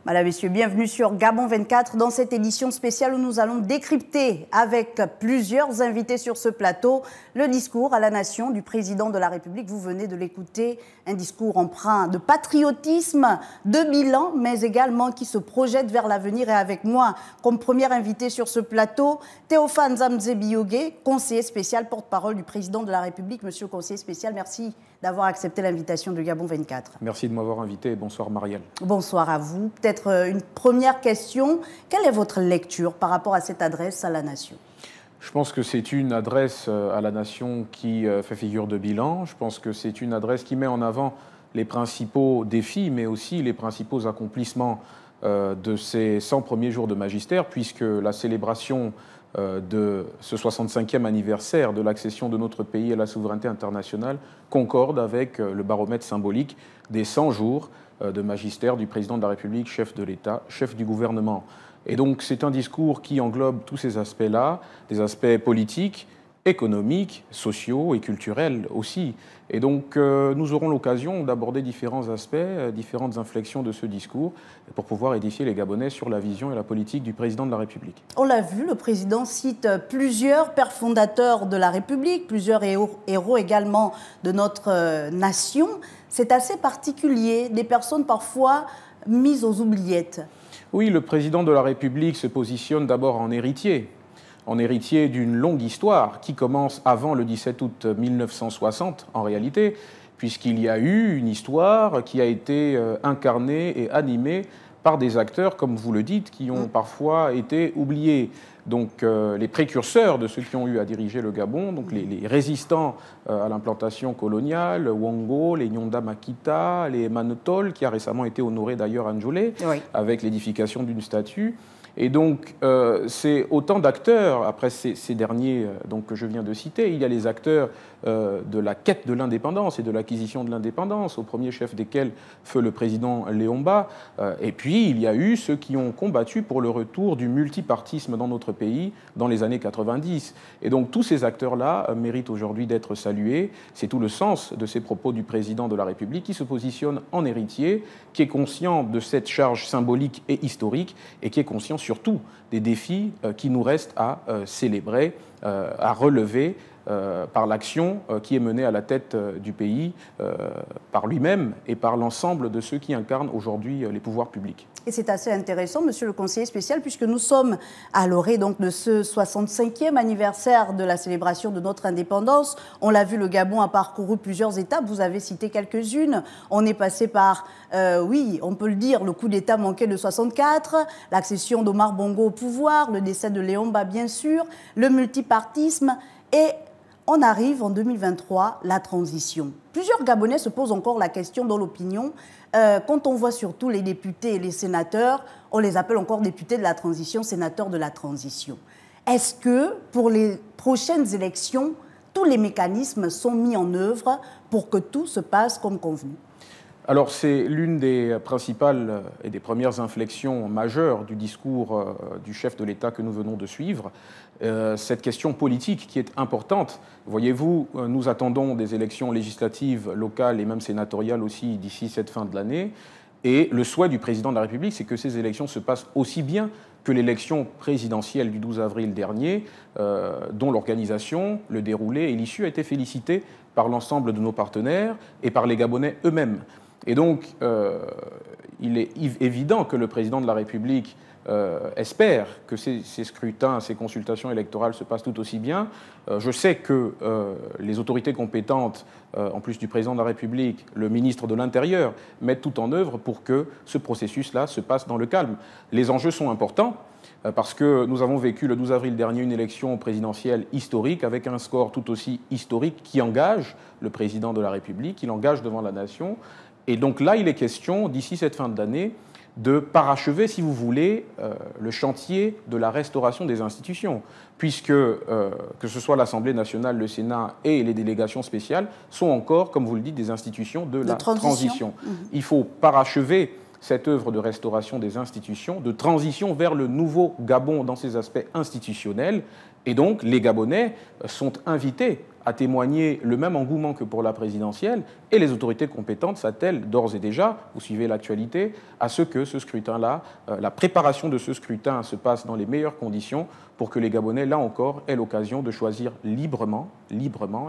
Madame, Messieurs, bienvenue sur Gabon 24 dans cette édition spéciale où nous allons décrypter avec plusieurs invités sur ce plateau le discours à la nation du président de la République. Vous venez de l'écouter, un discours empreint de patriotisme, de bilan, mais également qui se projette vers l'avenir. Et avec moi, comme premier invité sur ce plateau, Théophane Zamzé-Biogé, conseiller spécial, porte-parole du président de la République. Monsieur le conseiller spécial, merci d'avoir accepté l'invitation de Gabon 24. Merci de m'avoir invité. Bonsoir Marielle. Bonsoir à vous. Peut-être une première question. Quelle est votre lecture par rapport à cette adresse à la nation ? Je pense que c'est une adresse à la nation qui fait figure de bilan. Je pense que c'est une adresse qui met en avant les principaux défis, mais aussi les principaux accomplissements de ces 100 premiers jours de magistère, puisque la célébration de ce 65e anniversaire de l'accession de notre pays à la souveraineté internationale concorde avec le baromètre symbolique des 100 jours de magistère du président de la République, chef de l'État, chef du gouvernement. Et donc c'est un discours qui englobe tous ces aspects-là, des aspects politiques, économiques, sociaux et culturels aussi. Et donc nous aurons l'occasion d'aborder différents aspects, différentes inflexions de ce discours pour pouvoir édifier les Gabonais sur la vision et la politique du président de la République. On l'a vu, le président cite plusieurs pères fondateurs de la République, plusieurs héros également de notre nation. C'est assez particulier, des personnes parfois mises aux oubliettes. Oui, le président de la République se positionne d'abord en héritier d'une longue histoire qui commence avant le 17 août 1960 en réalité, puisqu'il y a eu une histoire qui a été incarnée et animée par des acteurs, comme vous le dites, qui ont parfois été oubliés. Donc les précurseurs de ceux qui ont eu à diriger le Gabon, donc les résistants à l'implantation coloniale, Wongo, les Nyonda Makita, les Manotol, qui a récemment été honoré d'ailleurs à Njolé, avec l'édification d'une statue. Et donc, c'est autant d'acteurs, après ces derniers donc, que je viens de citer, il y a les acteurs de la quête de l'indépendance et de l'acquisition de l'indépendance, au premier chef desquels feu le président Léomba, et puis il y a eu ceux qui ont combattu pour le retour du multipartisme dans notre pays dans les années 90. Et donc tous ces acteurs-là méritent aujourd'hui d'être salués. C'est tout le sens de ces propos du président de la République qui se positionne en héritier, qui est conscient de cette charge symbolique et historique et qui est conscient surtout des défis qui nous restent à célébrer, à relever par l'action qui est menée à la tête du pays, par lui-même et par l'ensemble de ceux qui incarnent aujourd'hui les pouvoirs publics. Et c'est assez intéressant, monsieur le conseiller spécial, puisque nous sommes à l'orée donc de ce 65e anniversaire de la célébration de notre indépendance. On l'a vu, le Gabon a parcouru plusieurs étapes, vous avez cité quelques-unes. On est passé par, oui, on peut le dire, le coup d'État manqué de 64, l'accession d'Omar Bongo au pouvoir, le décès de Léomba bien sûr, le multipartisme et on arrive en 2023, la transition. Plusieurs Gabonais se posent encore la question dans l'opinion. Quand on voit surtout les députés et les sénateurs, on les appelle encore députés de la transition, sénateurs de la transition. Est-ce que pour les prochaines élections, tous les mécanismes sont mis en œuvre pour que tout se passe comme convenu ? Alors c'est l'une des principales et des premières inflexions majeures du discours du chef de l'État que nous venons de suivre, cette question politique qui est importante. Voyez-vous, nous attendons des élections législatives, locales et même sénatoriales aussi d'ici cette fin de l'année. Et le souhait du président de la République, c'est que ces élections se passent aussi bien que l'élection présidentielle du 12 avril dernier, dont l'organisation, le déroulé et l'issue a été félicité par l'ensemble de nos partenaires et par les Gabonais eux-mêmes. Et donc, il est évident que le président de la République espère que ces scrutins, ces consultations électorales se passent tout aussi bien. Je sais que les autorités compétentes, en plus du président de la République, le ministre de l'Intérieur, mettent tout en œuvre pour que ce processus-là se passe dans le calme. Les enjeux sont importants parce que nous avons vécu le 12 avril dernier une élection présidentielle historique avec un score tout aussi historique qui engage le président de la République, qui l'engage devant la nation. Et donc là, il est question, d'ici cette fin d'année, de parachever, si vous voulez, le chantier de la restauration des institutions, puisque que ce soit l'Assemblée nationale, le Sénat et les délégations spéciales sont encore, comme vous le dites, des institutions de la transition. Il faut parachever cette œuvre de restauration des institutions, de transition vers le nouveau Gabon dans ses aspects institutionnels. Et donc, les Gabonais sont invités a témoigné le même engouement que pour la présidentielle, et les autorités compétentes s'attellent d'ores et déjà, vous suivez l'actualité, à ce que ce scrutin-là, la préparation de ce scrutin se passe dans les meilleures conditions pour que les Gabonais, là encore, aient l'occasion de choisir librement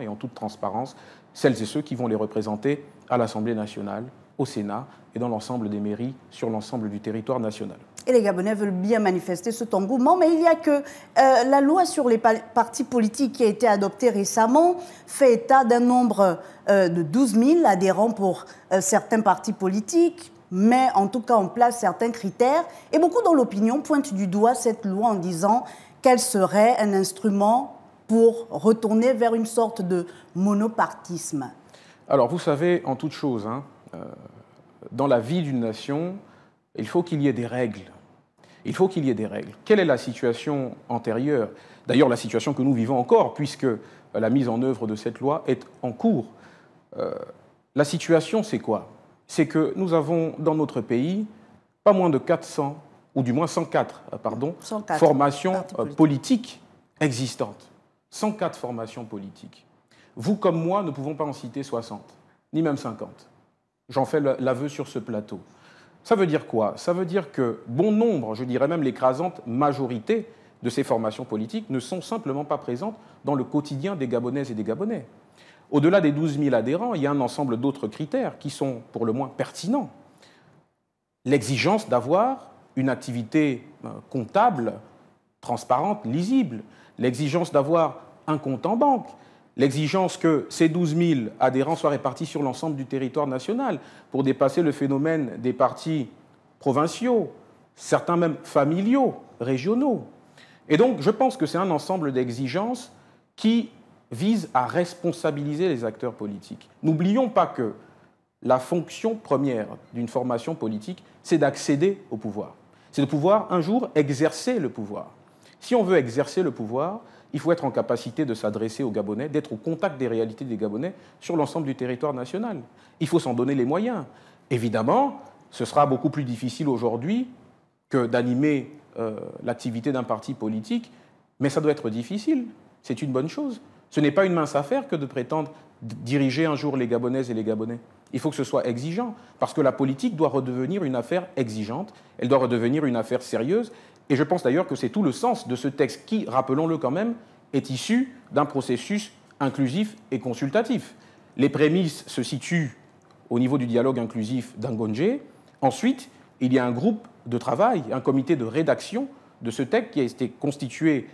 et en toute transparence, celles et ceux qui vont les représenter à l'Assemblée nationale, au Sénat et dans l'ensemble des mairies sur l'ensemble du territoire national. Et les Gabonais veulent bien manifester cet engouement, mais il y a que la loi sur les partis politiques qui a été adoptée récemment fait état d'un nombre de 12 000 adhérents pour certains partis politiques, mais en tout cas on place certains critères. Et beaucoup dans l'opinion pointent du doigt cette loi en disant qu'elle serait un instrument pour retourner vers une sorte de monopartisme. Alors vous savez, en toute chose, dans la vie d'une nation, il faut qu'il y ait des règles. Il faut qu'il y ait des règles. Quelle est la situation antérieure? D'ailleurs, la situation que nous vivons encore, puisque la mise en œuvre de cette loi est en cours. La situation, c'est quoi? C'est que nous avons dans notre pays pas moins de 400, ou du moins 104, 104 formations politiques existantes. 104 formations politiques. Vous comme moi ne pouvons pas en citer 60, ni même 50. J'en fais l'aveu sur ce plateau. Ça veut dire quoi? Ça veut dire que bon nombre, je dirais même l'écrasante majorité de ces formations politiques ne sont simplement pas présentes dans le quotidien des Gabonaises et des Gabonais. Au-delà des 12 000 adhérents, il y a un ensemble d'autres critères qui sont pour le moins pertinents. L'exigence d'avoir une activité comptable, transparente, lisible. L'exigence d'avoir un compte en banque. L'exigence que ces 12 000 adhérents soient répartis sur l'ensemble du territoire national pour dépasser le phénomène des partis provinciaux, certains même familiaux, régionaux. Et donc, je pense que c'est un ensemble d'exigences qui visent à responsabiliser les acteurs politiques. N'oublions pas que la fonction première d'une formation politique, c'est d'accéder au pouvoir. C'est de pouvoir un jour exercer le pouvoir. Si on veut exercer le pouvoir, il faut être en capacité de s'adresser aux Gabonais, d'être au contact des réalités des Gabonais sur l'ensemble du territoire national. Il faut s'en donner les moyens. Évidemment, ce sera beaucoup plus difficile aujourd'hui que d'animer l'activité d'un parti politique, mais ça doit être difficile. C'est une bonne chose. Ce n'est pas une mince affaire que de prétendre diriger un jour les Gabonaises et les Gabonais. Il faut que ce soit exigeant, parce que la politique doit redevenir une affaire exigeante, elle doit redevenir une affaire sérieuse. Et je pense d'ailleurs que c'est tout le sens de ce texte qui, rappelons-le quand même, est issu d'un processus inclusif et consultatif. Les prémices se situent au niveau du dialogue inclusif d'Angonje. Ensuite, il y a un groupe de travail, un comité de rédaction de ce texte qui a été constitué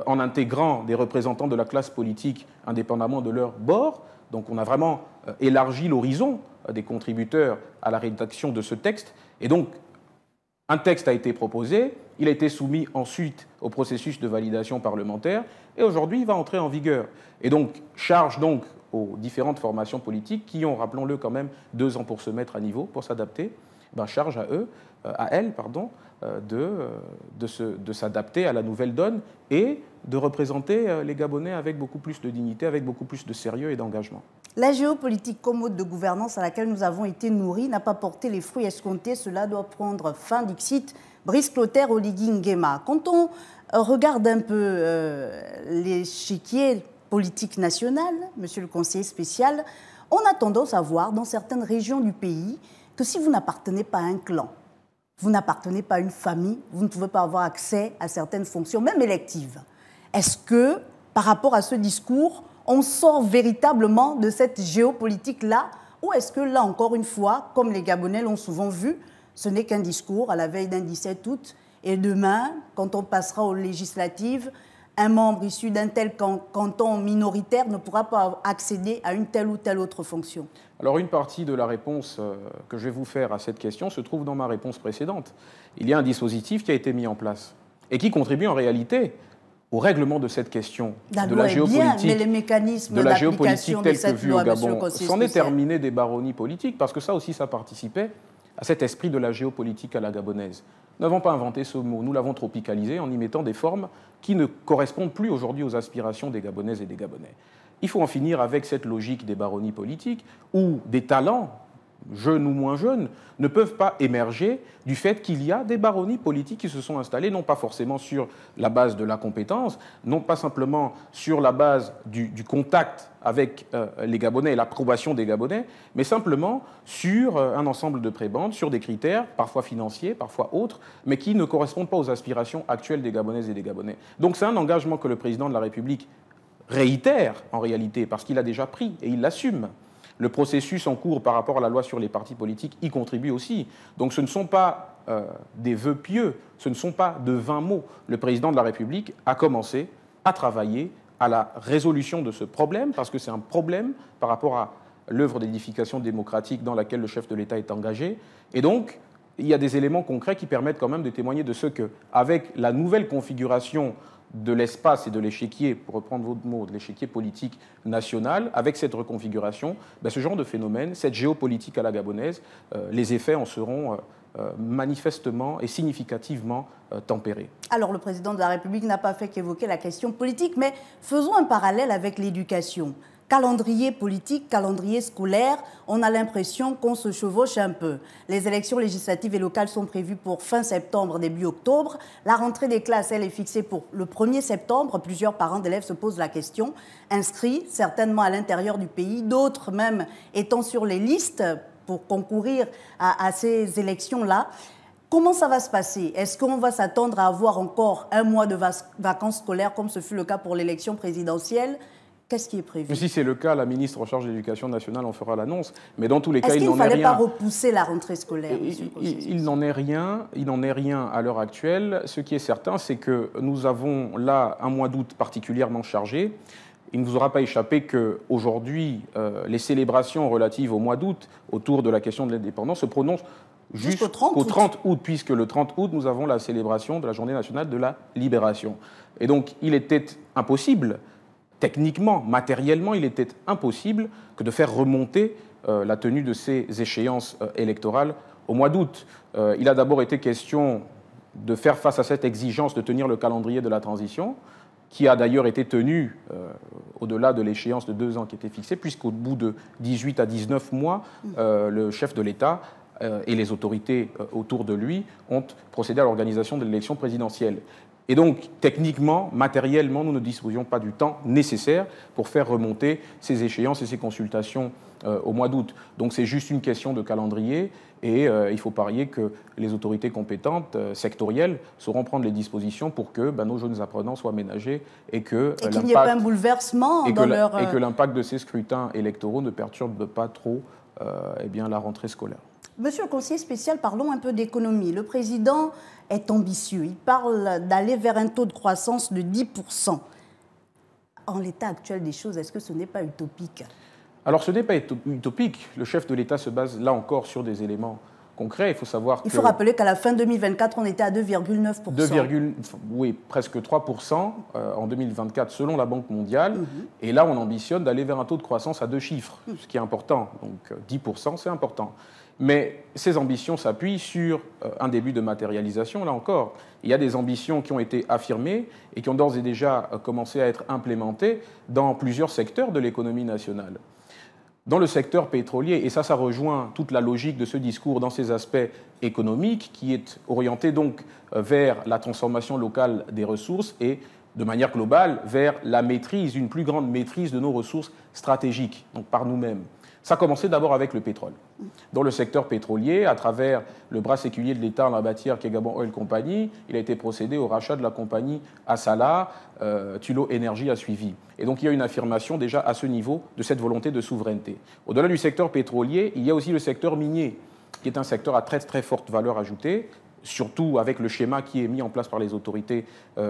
en intégrant des représentants de la classe politique indépendamment de leur bord. Donc on a vraiment élargi l'horizon des contributeurs à la rédaction de ce texte. Et donc, un texte a été proposé, il a été soumis ensuite au processus de validation parlementaire, et aujourd'hui, il va entrer en vigueur. Et donc, charge donc aux différentes formations politiques qui ont, rappelons-le quand même, 2 ans pour se mettre à niveau, pour s'adapter, charge à elles, de s'adapter à la nouvelle donne et de représenter les Gabonais avec beaucoup plus de dignité, avec beaucoup plus de sérieux et d'engagement. La géopolitique comme mode de gouvernance à laquelle nous avons été nourris n'a pas porté les fruits escomptés. Cela doit prendre fin, dixit Brice Clotaire Oligui Nguema. Quand on regarde un peu l'échiquier politique national, monsieur le conseiller spécial, on a tendance à voir dans certaines régions du pays que si vous n'appartenez pas à un clan, vous n'appartenez pas à une famille, vous ne pouvez pas avoir accès à certaines fonctions, même électives. Est-ce que, par rapport à ce discours, on sort véritablement de cette géopolitique-là, ou est-ce que là, encore une fois, comme les Gabonais l'ont souvent vu, ce n'est qu'un discours à la veille d'un 17 août, et demain, quand on passera aux législatives, un membre issu d'un tel canton minoritaire ne pourra pas accéder à une telle ou telle autre fonction? Alors une partie de la réponse que je vais vous faire à cette question se trouve dans ma réponse précédente. Il y a un dispositif qui a été mis en place et qui contribue en réalité au règlement de cette question de la géopolitique, mais les mécanismes d'application telle que vue au Gabon, s'en est terminé des baronnies politiques, parce que ça aussi, ça participait à cet esprit de la géopolitique à la gabonaise. Nous n'avons pas inventé ce mot, nous l'avons tropicalisé en y mettant des formes qui ne correspondent plus aujourd'hui aux aspirations des Gabonaises et des Gabonais. Il faut en finir avec cette logique des baronnies politiques où des talents, jeunes ou moins jeunes, ne peuvent pas émerger du fait qu'il y a des baronnies politiques qui se sont installées, non pas forcément sur la base de la compétence, non pas simplement sur la base du contact avec les Gabonais et l'approbation des Gabonais, mais simplement sur un ensemble de prébendes, sur des critères, parfois financiers, parfois autres, mais qui ne correspondent pas aux aspirations actuelles des Gabonaises et des Gabonais. Donc c'est un engagement que le président de la République réitère en réalité, parce qu'il a déjà pris et il l'assume. Le processus en cours par rapport à la loi sur les partis politiques y contribue aussi. Donc ce ne sont pas des vœux pieux, ce ne sont pas de vains mots. Le président de la République a commencé à travailler à la résolution de ce problème, parce que c'est un problème par rapport à l'œuvre d'édification démocratique dans laquelle le chef de l'État est engagé. Et donc, il y a des éléments concrets qui permettent quand même de témoigner de ce que, avec la nouvelle configuration de l'espace et de l'échiquier, pour reprendre votre mot, de l'échiquier politique national, avec cette reconfiguration, ce genre de phénomène, cette géopolitique à la gabonaise, les effets en seront manifestement et significativement tempérés. Alors, le président de la République n'a pas fait qu'évoquer la question politique, mais faisons un parallèle avec l'éducation. Calendrier politique, calendrier scolaire, on a l'impression qu'on se chevauche un peu. Les élections législatives et locales sont prévues pour fin septembre, début octobre. La rentrée des classes, elle est fixée pour le 1er septembre. Plusieurs parents d'élèves se posent la question. Inscrits, certainement à l'intérieur du pays, d'autres même étant sur les listes pour concourir à ces élections-là. Comment ça va se passer? Est-ce qu'on va s'attendre à avoir encore un mois de vacances scolaires comme ce fut le cas pour l'élection présidentielle? Qu'est-ce qui est prévu? Si c'est le cas, la ministre en charge de l'Éducation nationale en fera l'annonce. Mais dans tous les cas, il n'en est rien. Est-ce qu'il ne fallait pas repousser la rentrée scolaire? Il n'en est rien à l'heure actuelle. Ce qui est certain, c'est que nous avons là un mois d'août particulièrement chargé. Il ne vous aura pas échappé qu'aujourd'hui, les célébrations relatives au mois d'août autour de la question de l'indépendance se prononcent jusqu'au 30 août, puisque le 30 août, nous avons la célébration de la Journée nationale de la libération. Et donc, il était impossible, techniquement, matériellement, il était impossible que de faire remonter la tenue de ces échéances électorales au mois d'août. Il a d'abord été question de faire face à cette exigence de tenir le calendrier de la transition, qui a d'ailleurs été tenu au-delà de l'échéance de 2 ans qui était fixée, puisqu'au bout de 18 à 19 mois, le chef de l'État et les autorités autour de lui ont procédé à l'organisation de l'élection présidentielle. Et donc, techniquement, matériellement, nous ne disposions pas du temps nécessaire pour faire remonter ces échéances et ces consultations au mois d'août. Donc, c'est juste une question de calendrier et il faut parier que les autorités compétentes, sectorielles, sauront prendre les dispositions pour que nos jeunes apprenants soient ménagés et qu'il n'y ait pas un bouleversement dans leur... Et que l'impact de ces scrutins électoraux ne perturbe pas trop la rentrée scolaire. Monsieur le conseiller spécial, parlons un peu d'économie. Le président est ambitieux. Il parle d'aller vers un taux de croissance de 10%. En l'état actuel des choses, est-ce que ce n'est pas utopique? Alors, ce n'est pas utopique. Le chef de l'État se base là encore sur des éléments concrets. Il faut savoir Il faut rappeler qu'à la fin 2024, on était à 2,9%. Oui, presque 3% en 2024 selon la Banque mondiale. Et là, on ambitionne d'aller vers un taux de croissance à 2 chiffres, ce qui est important. Donc 10%, c'est important. Mais ces ambitions s'appuient sur un début de matérialisation, là encore. Il y a des ambitions qui ont été affirmées et qui ont d'ores et déjà commencé à être implémentées dans plusieurs secteurs de l'économie nationale. Dans le secteur pétrolier, et ça rejoint toute la logique de ce discours dans ses aspects économiques, qui est orienté donc vers la transformation locale des ressources et, de manière globale, vers la maîtrise, une plus grande maîtrise de nos ressources stratégiques, donc par nous-mêmes. Ça a commencé d'abord avec le pétrole. Dans le secteur pétrolier, à travers le bras séculier de l'État en la matière qui est Gabon Oil Company, il a été procédé au rachat de la compagnie Assala, Tullow Energy a suivi. Et donc il y a une affirmation déjà à ce niveau de cette volonté de souveraineté. Au-delà du secteur pétrolier, il y a aussi le secteur minier, qui est un secteur à très très forte valeur ajoutée, surtout avec le schéma qui est mis en place par les autorités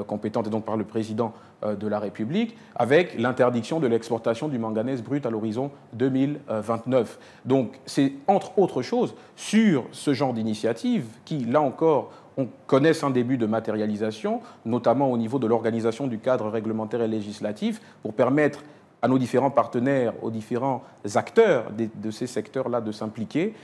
compétentes et donc par le président de la République, avec l'interdiction de l'exportation du manganèse brut à l'horizon 2029. Donc c'est entre autres choses sur ce genre d'initiative qui, là encore, on connaisse un début de matérialisation, notamment au niveau de l'organisation du cadre réglementaire et législatif, pour permettre à nos différents partenaires, aux différents acteurs de ces secteurs-là de s'impliquer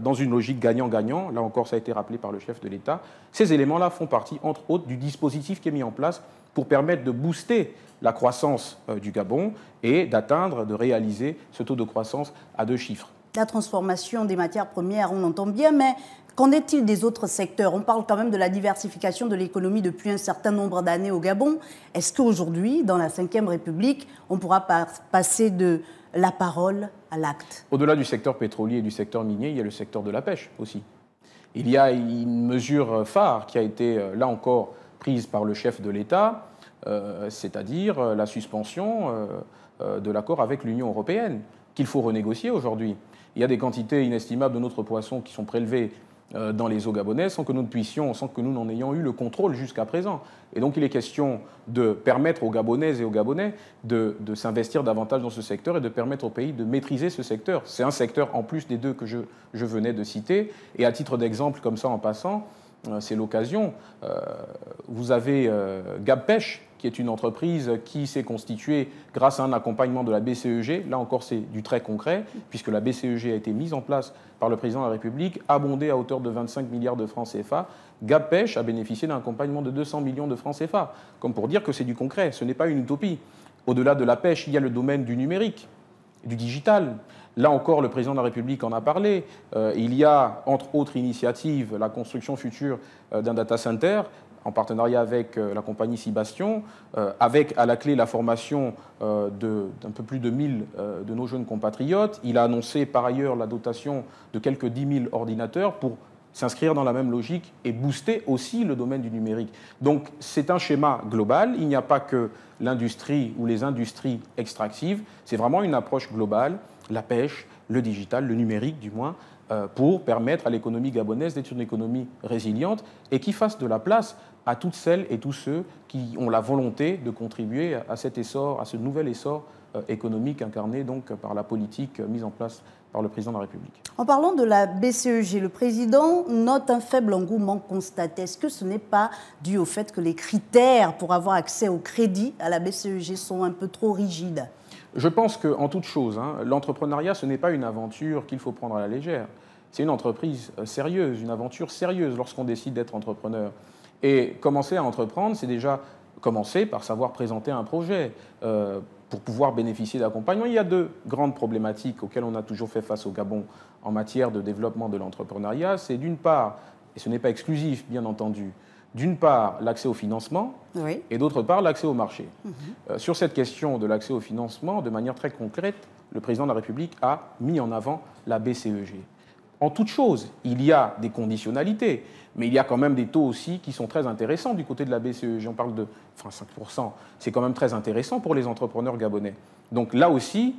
dans une logique gagnant-gagnant. Là encore, ça a été rappelé par le chef de l'État. Ces éléments-là font partie, entre autres, du dispositif qui est mis en place pour permettre de booster la croissance du Gabon et d'atteindre, de réaliser ce taux de croissance à 2 chiffres. La transformation des matières premières, on entend bien, mais Qu'en est-il des autres secteurs? On parle quand même de la diversification de l'économie depuis un certain nombre d'années au Gabon. Est-ce qu'aujourd'hui, dans la Ve République, on pourra passer de la parole à l'acte? Au-delà du secteur pétrolier et du secteur minier, il y a le secteur de la pêche aussi. Il y a une mesure phare qui a été, là encore, prise par le chef de l'État, c'est-à-dire la suspension de l'accord avec l'Union européenne, qu'il faut renégocier aujourd'hui. Il y a des quantités inestimables de notre poisson qui sont prélevées dans les eaux gabonaises sans que nous n'en ayons eu le contrôle jusqu'à présent. Et donc il est question de permettre aux Gabonaises et aux Gabonais de s'investir davantage dans ce secteur et de permettre au pays de maîtriser ce secteur. C'est un secteur en plus des deux que je venais de citer. Et à titre d'exemple, comme ça en passant, c'est l'occasion, vous avez Gabpêche, qui est une entreprise qui s'est constituée grâce à un accompagnement de la BCEG. Là encore, c'est du très concret, puisque la BCEG a été mise en place par le président de la République, abondée à hauteur de 25 milliards de francs CFA. Gabpêche a bénéficié d'un accompagnement de 200 millions de francs CFA, comme pour dire que c'est du concret, ce n'est pas une utopie. Au-delà de la pêche, il y a le domaine du numérique, du digital. Là encore, le président de la République en a parlé. Il y a, entre autres initiatives, la construction future d'un data center, en partenariat avec la compagnie Cibastion, avec à la clé la formation d'un peu plus de 1000 de nos jeunes compatriotes. Il a annoncé par ailleurs la dotation de quelques 10 000 ordinateurs pour s'inscrire dans la même logique et booster aussi le domaine du numérique. Donc c'est un schéma global, il n'y a pas que l'industrie ou les industries extractives, c'est vraiment une approche globale, la pêche, le digital, le numérique du moins, pour permettre à l'économie gabonaise d'être une économie résiliente et qui fasse de la place à toutes celles et tous ceux qui ont la volonté de contribuer à cet essor, à ce nouvel essor économique incarné donc par la politique mise en place par le président de la République. En parlant de la BCEG, le président note un faible engouement constaté. Est-ce que ce n'est pas dû au fait que les critères pour avoir accès au crédit à la BCEG sont un peu trop rigides? Je pense qu'en toute chose, l'entrepreneuriat, ce n'est pas une aventure qu'il faut prendre à la légère. C'est une entreprise sérieuse, une aventure sérieuse lorsqu'on décide d'être entrepreneur. Et commencer à entreprendre, c'est déjà commencer par savoir présenter un projet pour pouvoir bénéficier d'accompagnement. Il y a deux grandes problématiques auxquelles on a toujours fait face au Gabon en matière de développement de l'entrepreneuriat. C'est d'une part, et ce n'est pas exclusif bien entendu, d'une part l'accès au financement oui. Et d'autre part l'accès au marché. Sur cette question de l'accès au financement, de manière très concrète, le président de la République a mis en avant la BCEG. En toute chose, il y a des conditionnalités, mais il y a quand même des taux aussi qui sont très intéressants du côté de la BCEG. On parle de 5%, c'est quand même très intéressant pour les entrepreneurs gabonais. Donc là aussi,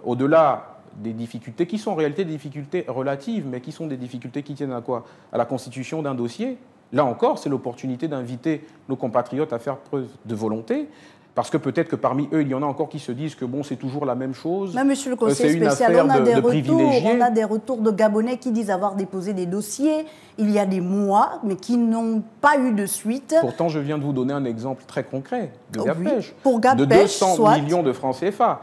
au-delà des difficultés qui sont en réalité des difficultés relatives, mais qui sont des difficultés qui tiennent à quoi? À la constitution d'un dossier. Là encore, c'est l'opportunité d'inviter nos compatriotes à faire preuve de volonté. Parce que peut-être que parmi eux, il y en a encore qui se disent que bon, c'est toujours la même chose. Mais monsieur le conseiller spécial, on a des retours de Gabonais qui disent avoir déposé des dossiers il y a des mois, mais qui n'ont pas eu de suite. Pourtant, je viens de vous donner un exemple très concret de Gabpêche, oui, pour Gabpêche, de 200 millions de francs CFA.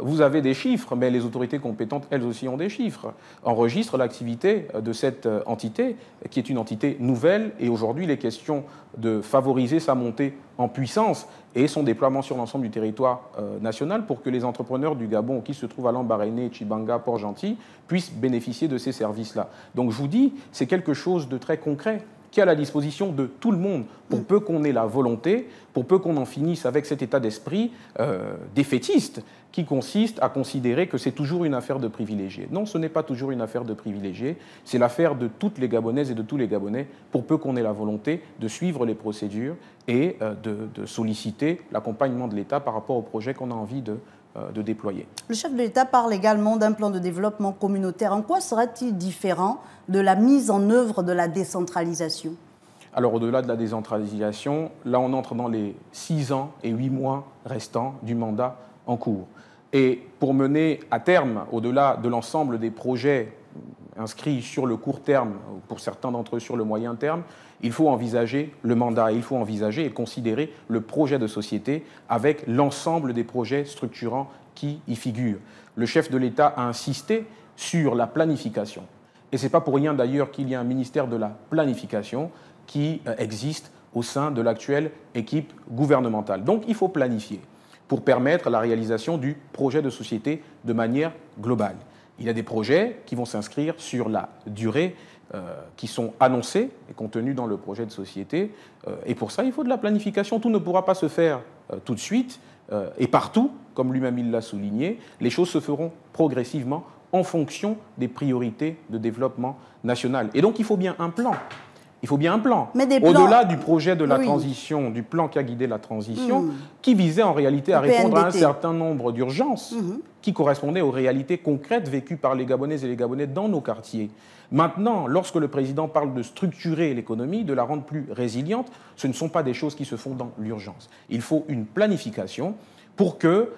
Vous avez des chiffres, mais les autorités compétentes, elles aussi, ont des chiffres. Enregistrent l'activité de cette entité, qui est une entité nouvelle, et aujourd'hui, il est question de favoriser sa montée en puissance et son déploiement sur l'ensemble du territoire national pour que les entrepreneurs du Gabon qui se trouvent à Lambaréné, Tchibanga, Port-Gentil puissent bénéficier de ces services-là. Donc je vous dis, c'est quelque chose de très concret qui est à la disposition de tout le monde, pour peu qu'on ait la volonté, pour peu qu'on en finisse avec cet état d'esprit défaitiste qui consiste à considérer que c'est toujours une affaire de privilégiés. Non, ce n'est pas toujours une affaire de privilégiés, c'est l'affaire de toutes les Gabonaises et de tous les Gabonais, pour peu qu'on ait la volonté de suivre les procédures et de solliciter l'accompagnement de l'État par rapport au projet qu'on a envie de déployer. Le chef de l'État parle également d'un plan de développement communautaire. En quoi sera-t-il différent de la mise en œuvre de la décentralisation? Alors, au-delà de la décentralisation, là, on entre dans les 6 ans et 8 mois restants du mandat en cours. Et pour mener à terme, au-delà de l'ensemble des projets inscrits sur le court terme, pour certains d'entre eux sur le moyen terme, il faut envisager le mandat, il faut envisager et considérer le projet de société avec l'ensemble des projets structurants qui y figurent. Le chef de l'État a insisté sur la planification. Et ce n'est pas pour rien d'ailleurs qu'il y a un ministère de la planification qui existe au sein de l'actuelle équipe gouvernementale. Donc il faut planifier pour permettre la réalisation du projet de société de manière globale. Il y a des projets qui vont s'inscrire sur la durée, qui sont annoncés et contenus dans le projet de société. Et pour ça, il faut de la planification. Tout ne pourra pas se faire tout de suite et partout, comme lui-même il l'a souligné. Les choses se feront progressivement en fonction des priorités de développement national. Et donc, il faut bien un plan. Il faut bien un plan. Au-delà du projet de la transition, du plan qui a guidé la transition, qui visait en réalité à répondre à un certain nombre d'urgences qui correspondaient aux réalités concrètes vécues par les Gabonaises et les Gabonais dans nos quartiers. Maintenant, lorsque le président parle de structurer l'économie, de la rendre plus résiliente, ce ne sont pas des choses qui se font dans l'urgence. Il faut une planification pour que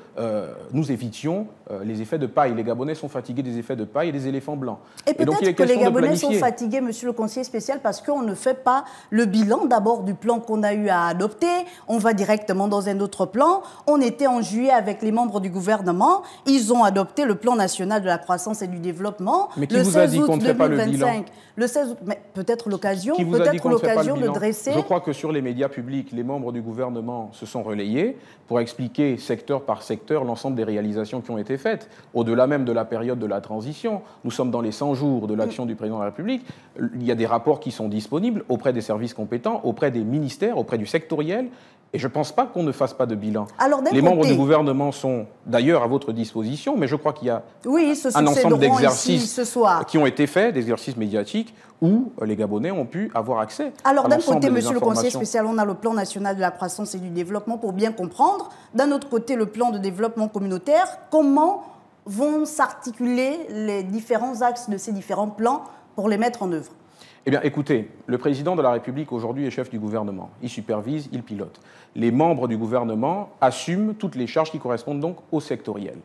nous évitions les effets de paille. Les Gabonais sont fatigués des effets de paille et des éléphants blancs. Et peut-être que les Gabonais sont fatigués, monsieur le conseiller spécial, parce qu'on ne fait pas le bilan d'abord du plan qu'on a eu à adopter. On va directement dans un autre plan. On était en juillet avec les membres du gouvernement. Ils ont adopté le plan national de la croissance et du développement. Mais qui vous a dit qu'on ne fait pas le bilan ? Le 16 août, mais peut-être l'occasion de dresser... Je crois que sur les médias publics, les membres du gouvernement se sont relayés pour expliquer secteur par secteur l'ensemble des réalisations qui ont été faites. Au-delà même de la période de la transition, nous sommes dans les 100 jours de l'action du président de la République. Il y a des rapports qui sont disponibles auprès des services compétents, auprès des ministères, auprès du sectoriel. Et je ne pense pas qu'on ne fasse pas de bilan. Les membres du gouvernement sont d'ailleurs à votre disposition, mais je crois qu'il y a un ensemble d'exercices qui ont été faits, des exercices médiatiques, où les Gabonais ont pu avoir accès. Alors d'un côté, monsieur le conseiller spécial, on a le plan national de la croissance et du développement pour bien comprendre. D'un autre côté, le plan de développement communautaire. Comment vont s'articuler les différents axes de ces différents plans pour les mettre en œuvre ? Eh bien, écoutez, le président de la République aujourd'hui est chef du gouvernement. Il supervise, il pilote. Les membres du gouvernement assument toutes les charges qui correspondent donc au sectoriel.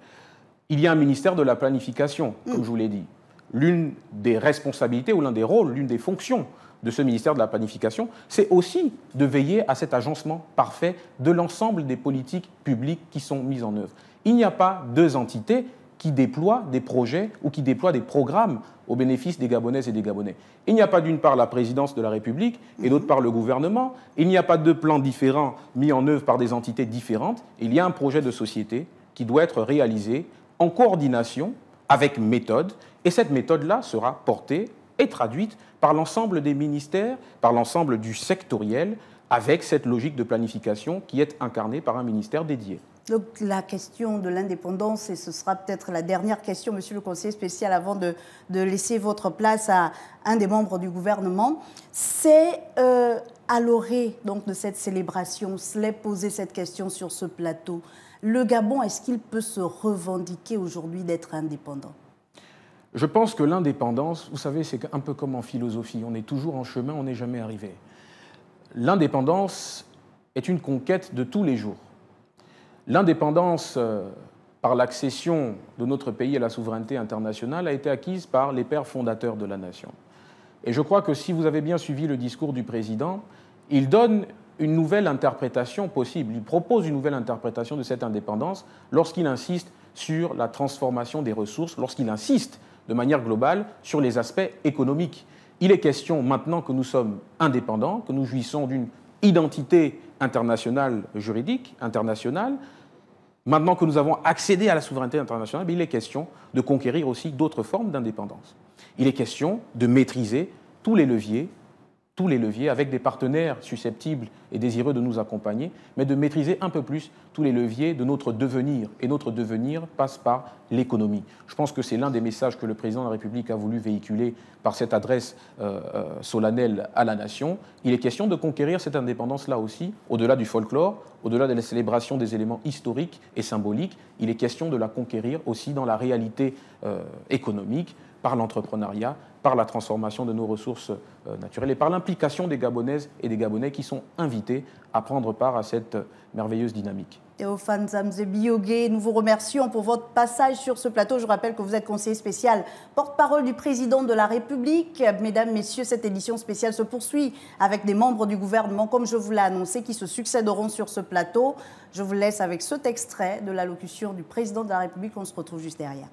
Il y a un ministère de la planification, comme je vous l'ai dit. L'une des responsabilités ou l'un des rôles, l'une des fonctions de ce ministère de la planification, c'est aussi de veiller à cet agencement parfait de l'ensemble des politiques publiques qui sont mises en œuvre. Il n'y a pas deux entités qui déploient des projets ou qui déploient des programmes au bénéfice des Gabonaises et des Gabonais. Il n'y a pas d'une part la présidence de la République et d'autre part le gouvernement. Il n'y a pas deux plans différents mis en œuvre par des entités différentes. Il y a un projet de société qui doit être réalisé en coordination avec méthode. Et cette méthode-là sera portée et traduite par l'ensemble des ministères, par l'ensemble du sectoriel, avec cette logique de planification qui est incarnée par un ministère dédié. Donc la question de l'indépendance, et ce sera peut-être la dernière question, monsieur le conseiller spécial, avant de laisser votre place à un des membres du gouvernement, c'est à l'orée donc de cette célébration, s'est posé cette question sur ce plateau. Le Gabon, est-ce qu'il peut se revendiquer aujourd'hui d'être indépendant ? Je pense que l'indépendance, vous savez, c'est un peu comme en philosophie. On est toujours en chemin, on n'est jamais arrivé. L'indépendance est une conquête de tous les jours. L'indépendance, par l'accession de notre pays à la souveraineté internationale, a été acquise par les pères fondateurs de la nation. Et je crois que si vous avez bien suivi le discours du président, il donne une nouvelle interprétation possible. Il propose une nouvelle interprétation de cette indépendance lorsqu'il insiste sur la transformation des ressources, lorsqu'il insiste de manière globale sur les aspects économiques. Il est question, maintenant que nous sommes indépendants, que nous jouissons d'une identité internationale juridique, internationale, maintenant que nous avons accédé à la souveraineté internationale, il est question de conquérir aussi d'autres formes d'indépendance. Il est question de maîtriser tous les leviers avec des partenaires susceptibles et désireux de nous accompagner, mais de maîtriser un peu plus tous les leviers de notre devenir. Et notre devenir passe par l'économie. Je pense que c'est l'un des messages que le président de la République a voulu véhiculer par cette adresse solennelle à la nation. Il est question de conquérir cette indépendance-là aussi, au-delà du folklore, au-delà de la célébration des éléments historiques et symboliques. Il est question de la conquérir aussi dans la réalité économique, par l'entrepreneuriat, par la transformation de nos ressources naturelles et par l'implication des Gabonaises et des Gabonais qui sont invités à prendre part à cette merveilleuse dynamique. Théophane Zamzé-Biogé, nous vous remercions pour votre passage sur ce plateau. Je rappelle que vous êtes conseiller spécial, porte-parole du président de la République. Mesdames, Messieurs, cette édition spéciale se poursuit avec des membres du gouvernement, comme je vous l'ai annoncé, qui se succéderont sur ce plateau. Je vous laisse avec cet extrait de l'allocution du président de la République. On se retrouve juste derrière.